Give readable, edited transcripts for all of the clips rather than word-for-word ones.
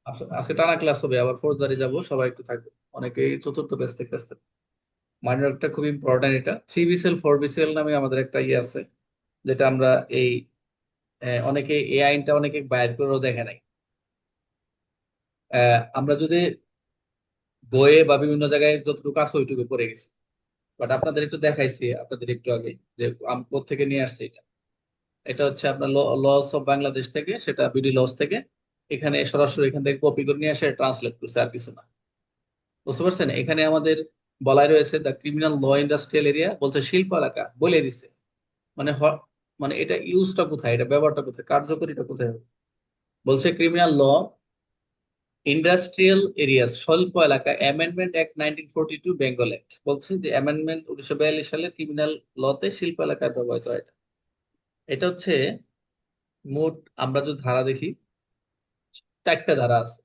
আজকে টানা ক্লাস হবে, আবার ফৌজদারি যাব, সবাই একটু থাকবে। অনেকেই চতুর্থ ব্যাচ থেকে আসছে। মাইনর একটা খুব ইম্পর্টেন্ট, এটা 3 বিসিএল 4 বিসিএল নামে আমাদের একটা ইয়ে আছে, যেটা আমরা এই অনেকে এই আইনটা অনেকে বাইর করেও দেখে নাই। আমরা যদি বইয়ে বা বিভিন্ন জায়গায় যতটুকু আছে ওইটুকু পড়ে গেছি, বাট আপনাদের একটু দেখাইছি আপনাদের একটু আগে, যে আমি থেকে নিয়ে আসছি এটা। এটা হচ্ছে আপনার লস অফ বাংলাদেশ থেকে, সেটা বিডি লস থেকে। এখানে সরাসরি এখান থেকে কপি করে নিয়ে আসে ট্রান্সলেট করছে, আর কিছু না। বুঝতে পারছেন? এখানে আমাদের বলাই রয়েছে the criminal law industrial area, বলছে শিল্প এলাকা বলে দিছে। মানে মানে এটা ইউজটা কোথায়, এটা ব্যবহারটা কোথায়, কার্যকরীটা কোথায় হবে? বলছে ক্রিমিনাল ল ইন্ডাস্ট্রিয়াল এরিয়াস, শিল্প এলাকা, অ্যামেন্ডমেন্ট অ্যাক্ট 1942 বেঙ্গল অ্যাক্ট। বলছে যে অ্যামেন্ডমেন্ট 1942 সালে ক্রিমিনাল লতে শিল্প এলাকায় ব্যবহৃত হয় এটা। এটা হচ্ছে মোট, আমরা যদি ধারা দেখি, 4টা ধারা আছে।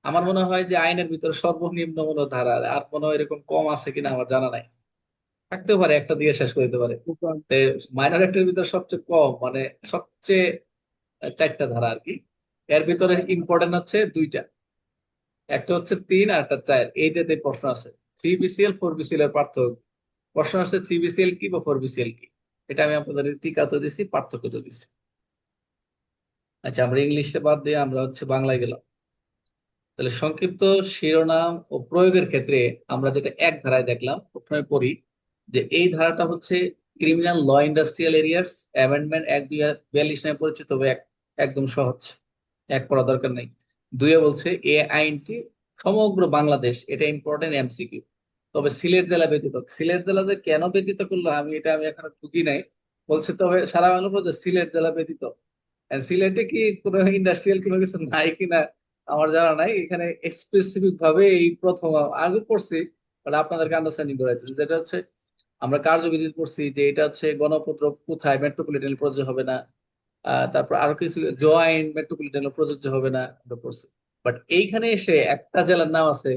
আমার মনে হয় যে আইনের ভিতরে সর্বনিম্ন মনে হয় ধারা, আর মনে হয় এরকম কম আছে কিনা আমার জানা নাই। থাকতেও পারে, একটা দিয়ে শেষ করে দিতে পারে। মাইনর অ্যাক্টের ভিতরে সবচেয়ে কম, মানে সবচেয়ে 4টা ধারা আর কি। এর ভিতরে ইম্পর্টেন্ট হচ্ছে 2টা, একটা হচ্ছে 3 আর একটা 4। এইটাতে প্রশ্ন আছে, 3 বিসিএল 4 বিসিএল এর পার্থক্য। প্রশ্ন আছে 3 বিসিএল কি বা 4 বিসিএল কি। এটা আমি আপনাদের টিকা তো দিছি, পার্থক্য তো দিছি। আচ্ছা, আমরা ইংলিশে বাদ দিয়ে আমরা হচ্ছে বাংলায় গেলাম। তাহলে সংক্ষিপ্ত শিরোনাম ও প্রয়োগের ক্ষেত্রে আমরা যেটা এক ধারায় দেখলাম, প্রথমে পড়ি যে এই ধারাটা হচ্ছে criminal law industrial areas amendment 1942 নামে পরিচিত হবে। একদম সহজ, এক পড়া দরকার নেই। দুইয়ে বলছে এই আইনটি সমগ্র বাংলাদেশ, এটা ইম্পর্টেন্ট এমসিকিউ। তবে সিলেট জেলা ব্যতীত, সিলেট জেলা যে কেন ব্যতীত করলো আমি এখনো ঢুকি নাই। বলছে তবে সারা বাংলা সিলেট জেলা ব্যতীত। আর সিলেটে কি কোনো ইন্ডাস্ট্রিয়াল কোনো কিছু নাই কিনা আমার জানা নাই। এখানে স্পেসিফিক ভাবে এই প্রথম আগে পড়ছি, বাট আপনাদেরকে আন্ডারস্ট্যান্ডিং করাইছি যেটা হচ্ছে আমরা কার্যবিধি পড়ছি যে এটা হচ্ছে গণপত্র কোথায় মেট্রোপলিটন প্রযোজ্য হবে না। তারপর আরো কিছু জয়েন্ট মেট্রোপলিটন প্রযোজ্য হবে না আমরা পড়ছি। বাট এইখানে এসে একটা জেলার নাম আছে,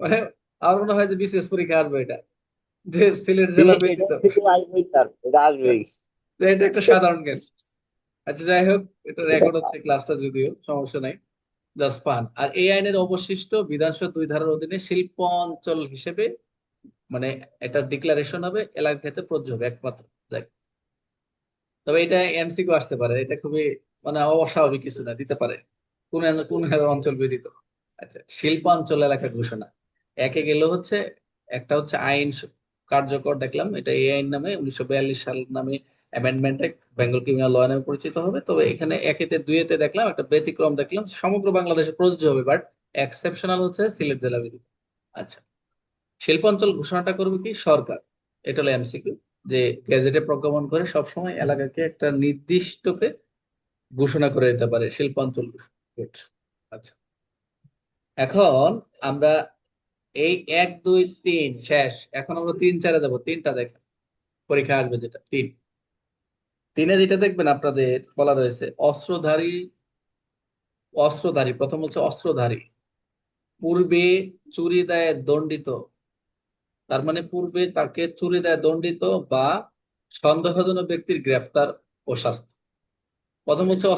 মানে আমার মনে হয় যে বিশেষ পরীক্ষা আসবে এটা, যে সিলেট জেলা এটা ব্যতীত। থেকে আসবেই স্যার, এটা আসবেই। তো এটা একটা সাধারণ জ্ঞান। আচ্ছা, যাই হোক, এটা রেকর্ড হচ্ছে ক্লাসটা, যদিও সমস্যা নাই, জাস্ট ফান। আর এই আইনের অবশিষ্ট বিধানসভা 2 ধারার অধীনে শিল্প অঞ্চল হিসেবে, মানে এটা ডিক্লারেশন হবে, এলাকার ক্ষেত্রে প্রযোজ্য হবে একমাত্র। দেখ, তবে এটা এমসিকিউ আসতে পারে, এটা খুবই মানে অস্বাভাবিক কিছু না, দিতে পারে কোন কোন অঞ্চল ব্যতীত। আচ্ছা, শিল্পাঞ্চল এলাকা ঘোষণা। একে গেল হচ্ছে, একটা হচ্ছে আইন কার্যকর দেখলাম, এটা এই আইন নামে 1942 সাল নামে amendment act Bengal criminal law নামে পরিচিত হবে। তবে এখানে একেতে দুইয়েতে দেখলাম একটা ব্যতিক্রম, দেখলাম সমগ্র বাংলাদেশে প্রযোজ্য হবে, বাট এক্সেপশনাল হচ্ছে সিলেট জেলা ব্যতীত। আচ্ছা, শিল্পাঞ্চল ঘোষণাটা করবে কি সরকার, এটা হলো এমসিকিউ। যে গেজেটে প্রজ্ঞাপন করে সবসময় এলাকাকে একটা নির্দিষ্টকে ঘোষণা করে দিতে পারে শিল্পাঞ্চল ঘোষণা। Good. আচ্ছা, এখন আমরা এই 1 2 3 শেষ, এখন আমরা 3 4-এ যাবো। তিনটা দেখেন, পরীক্ষা আসবে যেটা তিন। তিনে যেটা দেখবেন আপনাদের বলা রয়েছে অস্ত্রধারী। অস্ত্রধারী, প্রথম হচ্ছে অস্ত্রধারী পূর্বে চুরি দায়ে দণ্ডিত। তার মানে পূর্বে তাকে চুরি দায়ে দণ্ডিত বা সন্দেহজনক ব্যক্তির গ্রেফতার ও শাস্তি। প্রথম হচ্ছে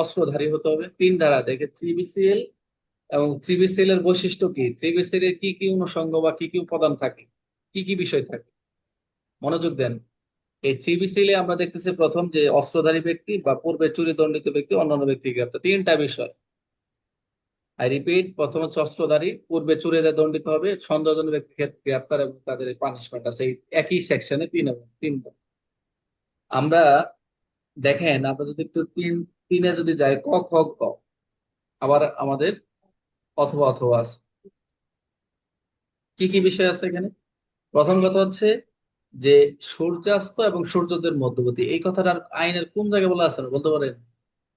অস্ত্রধারী হতে হবে। 3 ধারা দেখে 3 বিসিএল, এবং 3 বিসিএল এর বৈশিষ্ট্য কি, 3 বিসিএল এর কি কি অনুষঙ্গ বা কি কি উপাদান থাকে, কি কি বিষয় থাকে, মনোযোগ দেন। এই 3 বিসিএল এ আমরা দেখতেছি প্রথম যে অস্ত্রধারী ব্যক্তি বা পূর্বে চুরি দণ্ডিত ব্যক্তি অন্যান্য ব্যক্তি গ্রেপ্তার, 3টা বিষয়। আই রিপিট, প্রথম হচ্ছে অস্ত্রধারী, পূর্বে চুরিতে দণ্ডিত হবে, সন্দেহজনক ব্যক্তি গ্রেপ্তার এবং তাদের পানিশমেন্ট আছে এই একই সেকশনে 3 এবং 3 বার। আমরা দেখেন, আমরা যদি একটু তিনে যদি যাই, ক খ গ, আবার আমাদের অথবা অথবা আছে। কি কি বিষয় আছে এখানে? প্রথম কথা হচ্ছে যে সূর্যাস্ত এবং সূর্যোদয়ের মধ্যবর্তী, এই কথাটা আইনের কোন জায়গায় বলা আছে না বলতে পারেন?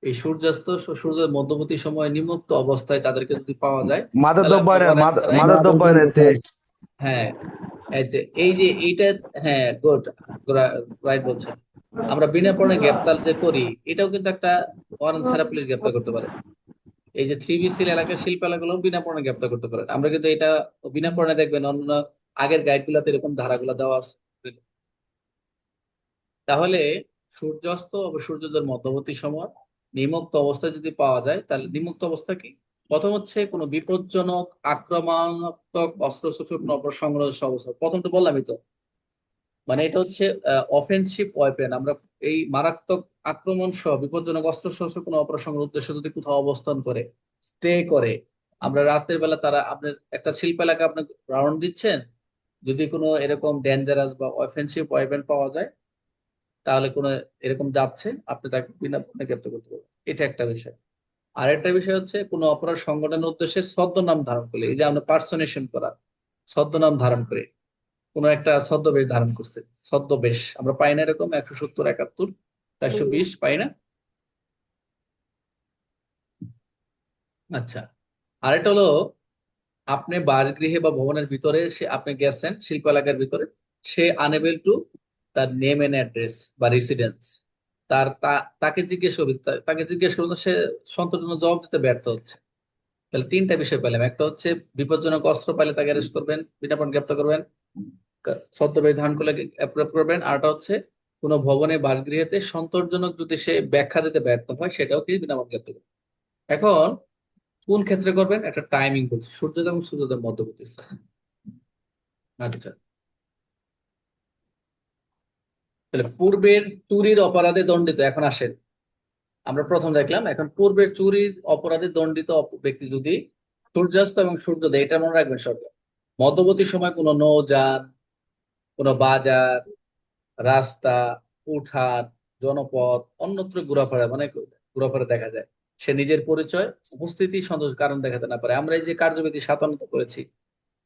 এই সূর্যাস্ত সূর্যের মধ্যবর্তী সময়ে নিম্নোক্ত অবস্থায় তাদেরকে যদি পাওয়া যায়, তাহলে আপনি বলেন তারা মাদকদ্রব্যের দেশ। হ্যাঁ, এই যে এইটা, হ্যাঁ গুড, রাইট বলছেন। আমরা বিনা পণে গ্রেপ্তার যে করি, এটাও কিন্তু একটা ওয়ারেন্ট ছাড়া পুলিশ গ্রেপ্তার করতে পারে। এই যে 3 বিসিএল এলাকার শিল্প এলাকাগুলো বিনা পণে গ্রেপ্তার করতে পারে আমরা, কিন্তু এটা বিনা পণে দেখবেন অন্য আগের গাইড গুলাতে এরকম ধারাগুলো দেওয়া আছে। তাহলে সূর্যাস্ত ও সূর্যোদয়ের মধ্যবর্তী সময়, নিম্নোক্ত অবস্থায় যদি পাওয়া যায়, তাহলে নিম্নোক্ত অবস্থা কি? প্রথম হচ্ছে কোনো বিপজ্জনক আক্রমণাত্মক অস্ত্রশস্ত্র কোনো সংঘর্ষ অবস্থা। প্রথম তো বললামই তো, মানে এটা হচ্ছে অফেন্সিভ ওয়েপেন। আমরা এই মারাত্মক আক্রমণ সহ বিপজ্জনক অস্ত্রশস্ত্র কোনো অপারেশনের উদ্দেশ্যে যদি কোথাও অবস্থান করে, স্টে করে, আমরা রাতের বেলা তারা আপনার একটা শিল্প এলাকা আপনি রাউন্ড দিচ্ছেন, যদি কোনো এরকম ডেঞ্জারাস বা অফেন্সিভ ওয়েপেন পাওয়া যায়, তাহলে কোনো এরকম যাচ্ছে, আপনি তাকে বিনা পণে গ্রেপ্তার করতে পারবেন। এটা একটা বিষয়। আরেকটা বিষয় হচ্ছে কোনো অপরাধ সংগঠনের উদ্দেশ্যে ছদ্মনাম ধারণ করলে, এই যে আমরা পার্সোনেশন করা, ছদ্মনাম ধারণ করে কোনো একটা ছদ্মবেশ ধারণ করছে, ছদ্মবেশ আমরা পাই না এরকম 170, 71, 420 পাই না? আচ্ছা, আরেকটা হলো আপনি বাসগৃহে বা ভবনের ভিতরে সে আপনি গেছেন শিল্প এলাকার ভিতরে, সে আনএবল টু তার নেম এন্ড অ্যাড্রেস বা রেসিডেন্স, তাকে জিজ্ঞেস করবে, তাকে জিজ্ঞেস করুন, সে সন্তোষজনক জবাব দিতে ব্যর্থ হচ্ছে। তাহলে তিনটা বিষয় পেলাম। একটা হচ্ছে বিপজ্জনক অস্ত্র পাইলে তাকে অ্যারেস্ট করবেন, বিনা পণে গ্রেপ্তার করবেন, ছদ্মবেশ ধারণ করলে অ্যাপ্রুভ করবেন। আরটা হচ্ছে কোনো ভবনে বাসগৃহেতে সন্তোষজনক যদি সে ব্যাখ্যা দিতে ব্যর্থ হয়, সেটাও কি বিনা পণে গ্রেপ্তার করবেন। এখন কোন ক্ষেত্রে করবেন, একটা টাইমিং বলছে, সূর্যোদয় এবং সূর্যোদয়ের মধ্যবর্তী স্থান। আচ্ছা, তাহলে পূর্বের চুরির অপরাধে দণ্ডিত, এখন আসেন আমরা প্রথম দেখলাম, এখন পূর্বের চুরির অপরাধে দণ্ডিত ব্যক্তি যদি সূর্যাস্ত এবং সূর্যোদয়, এটা মনে রাখবেন সরকার, মধ্যবর্তী সময় কোনো নৌযান, কোনো বাজার, রাস্তা, উঠান, জনপথ, অন্যত্র ঘোরাফেরা, মানে ঘোরাফেরা দেখা যায়, সে নিজের পরিচয়, উপস্থিতি, সন্তোষ কারণ দেখাতে না পারে। আমরা এই যে কার্যবিধি 57 করেছি,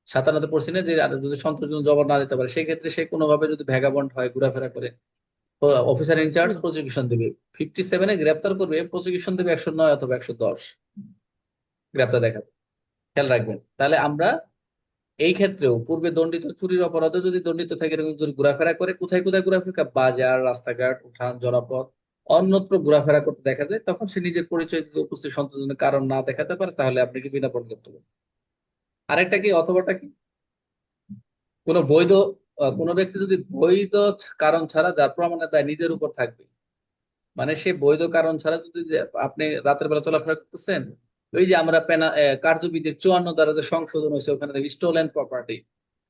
57 পড়ছি না, যে আর যদি সন্তোষজনক জবাব না দিতে পারে, সেই ক্ষেত্রে সে কোনোভাবে যদি ভ্যাগাবন্ড হয়, ঘোরাফেরা করে, অফিসার ইনচার্জ প্রসিকিউশন দিবে, 57-এ গ্রেপ্তার করবে, প্রসিকিউশন দেবে 109 অথবা 110, গ্রেপ্তার দেখাবে। খেয়াল রাখবেন। তাহলে আমরা এই ক্ষেত্রেও পূর্বে দণ্ডিত চুরির অপরাধে যদি দণ্ডিত থাকে, এরকম যদি ঘোরাফেরা করে, কোথায় কোথায় ঘোরাফেরা, বাজার, রাস্তাঘাট, উঠান, জনপথ, অন্যত্র ঘোরাফেরা করতে দেখা যায়, তখন সে নিজের পরিচয় যদি উপস্থিত সন্তোষজনক কারণ না দেখাতে পারে, তাহলে আপনি কি বিনা পণ করতে পারেন। আরেকটা কি, অথবাটা কি, কোনো বৈধ কোনো ব্যক্তি যদি বৈধ কারণ ছাড়া, যার প্রমাণের দায় নিজের উপর থাকবে, মানে সে বৈধ কারণ ছাড়া যদি আপনি রাতের বেলা চলাফেরা করতেছেন, ওই যে আমরা কার্যবিধির 54 দ্বারা যে সংশোধন হয়েছে, ওখানে দেখি স্টোলেন প্রপার্টি,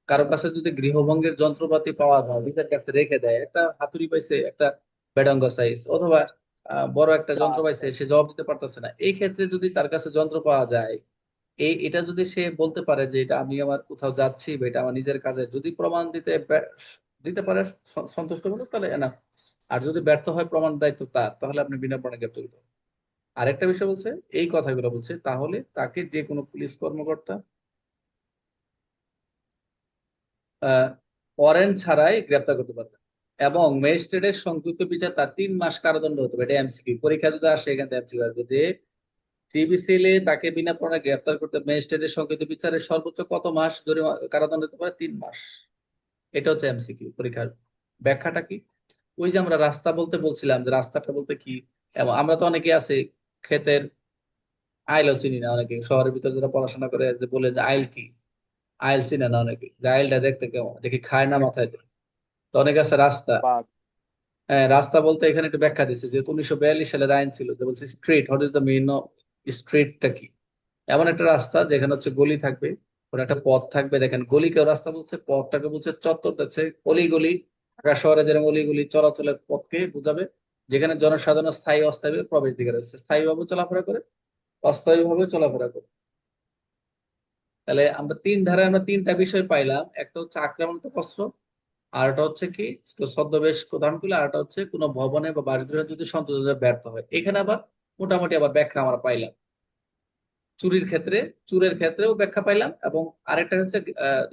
কারো কাছে যদি গৃহভঙ্গের যন্ত্রপাতি পাওয়া যায়, নিজের কাছে রেখে দেয়, একটা হাতুড়ি পাইছে, একটা বেডাঙ্গা সাইজ, অথবা বড় একটা যন্ত্র পাইছে, সে জবাব দিতে পারতেছে না, এই ক্ষেত্রে যদি তার কাছে যন্ত্র পাওয়া যায়, এটা যদি সে বলতে পারে যে এটা আমি আমার কোথাও যাচ্ছি বা এটা আমার নিজের কাজে, যদি প্রমাণ দিতে পারে সন্তুষ্টমূলক, তাহলে না। আর যদি ব্যর্থ হয়, প্রমাণ দায়িত্ব তার, তাহলে আপনি বিনা প্রমাণে গ্রেপ্তার করতে পারবেন। আরেকটা বিষয় বলছে, এই কথাগুলো বলছে, তাহলে তাকে যে কোনো পুলিশ কর্মকর্তা ওয়ারেন্ট ছাড়াই গ্রেপ্তার করতে পারবে, এবং ম্যাজিস্ট্রেটের সংক্ষিপ্ত বিচার তার 3 মাস কারাদণ্ড হতে পারে। এটা এমসিকিউ পরীক্ষা যদি আসে, এখান থেকে এমসিকিউ আসবে যে টিবিসিএল তাকে বিনা প্রমাণে গ্রেপ্তার করতে ম্যাজিস্ট্রেটের সংক্ষিপ্ত বিচারের সর্বোচ্চ কত মাস কারাদণ্ড হতে পারে? 3 মাস। এটা হচ্ছে এমসিকিউ পরীক্ষার ব্যাখ্যাটা কি? ওই যে আমরা রাস্তা বলতে বলছিলাম, যে রাস্তাটা বলতে কি, এবং আমরা তো অনেকে আছে ক্ষেতের আইলও চিনি না, অনেকে শহরের ভিতরে যারা পড়াশোনা করে যে বলে যে আইল কি, আইল চিনে না অনেকে, যে আইলটা দেখতে কেমন, দেখি খায় না মাথায় দেয়। তো অনেকে আছে রাস্তা, বাঘ। হ্যাঁ রাস্তা বলতে এখানে একটু ব্যাখ্যা দিচ্ছে, যে 1942 সালের আইন ছিল, যে বলছে street, what is the meaning of স্ট্রিটটা কি? এমন একটা রাস্তা যেখানে হচ্ছে গলি থাকবে, ওর একটা পথ থাকবে, দেখেন গলিকেও রাস্তা বলছে, পথটাকে বলছে চত্বর, দেখছে অলি গলি, ঢাকা শহরে যেরকম অলি গলি চলাচলের পথকে বোঝাবে, যেখানে জনসাধারণ স্থায়ী অস্থায়ী প্রবেশ দিকে রয়েছে, স্থায়ীভাবে চলাফেরা করে, অস্থায়ীভাবে চলাফেরা করে। তাহলে আমরা তিন ধারায় আমরা তিনটা বিষয় পাইলাম, একটা হচ্ছে আক্রমণাত্মক অস্ত্র, আর একটা হচ্ছে কি ছদ্মবেশ ধারণ করলে, আর একটা হচ্ছে কোনো ভবনে বা বাসগৃহে যদি সন্ত্রাসীরা ব্যর্থ হয়। এখানে আবার মোটামুটি আবার ব্যাখ্যা আমরা পাইলাম। চুরির ক্ষেত্রে, চুরের ক্ষেত্রেও ব্যাখ্যা পাইলাম, এবং আরেকটা হচ্ছে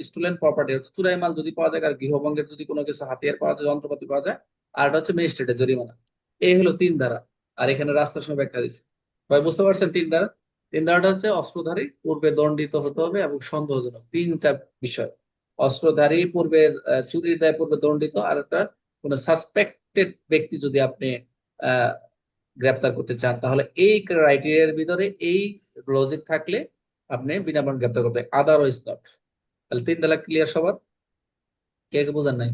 স্টুলেন প্রপার্টি, চুরাই মাল যদি পাওয়া যায়, আর গৃহভঙ্গের যদি কোনো কিছু হাতিয়ার পাওয়া যায়, যন্ত্রপাতি পাওয়া যায়, আর একটা হচ্ছে ম্যাজিস্ট্রেটের জরিমানা। এই হলো তিন ধারা। আর এখানে রাস্তার সময় ব্যাখ্যা দিচ্ছে। ভাই বুঝতে পারছেন তিন ধারা? তিন ধারাটা হচ্ছে অস্ত্রধারী পূর্বে দণ্ডিত হতে হবে এবং সন্দেহজনক, তিনটা বিষয়। অস্ত্রধারী পূর্বে চুরির দায় পূর্বে দণ্ডিত, আর একটা কোন সাসপেক্টেড ব্যক্তি যদি আপনি আহ গ্রেপ্তার করতে চান, তাহলে এই ক্রাইটেরিয়ার ভিতরে এই লজিক থাকলে আপনি বিনা বরণ গ্রেপ্তার করতে, আদারওয়াইজ নট। তাহলে তিন তালাক ক্লিয়ার সবার? কে কে বোঝেন নাই?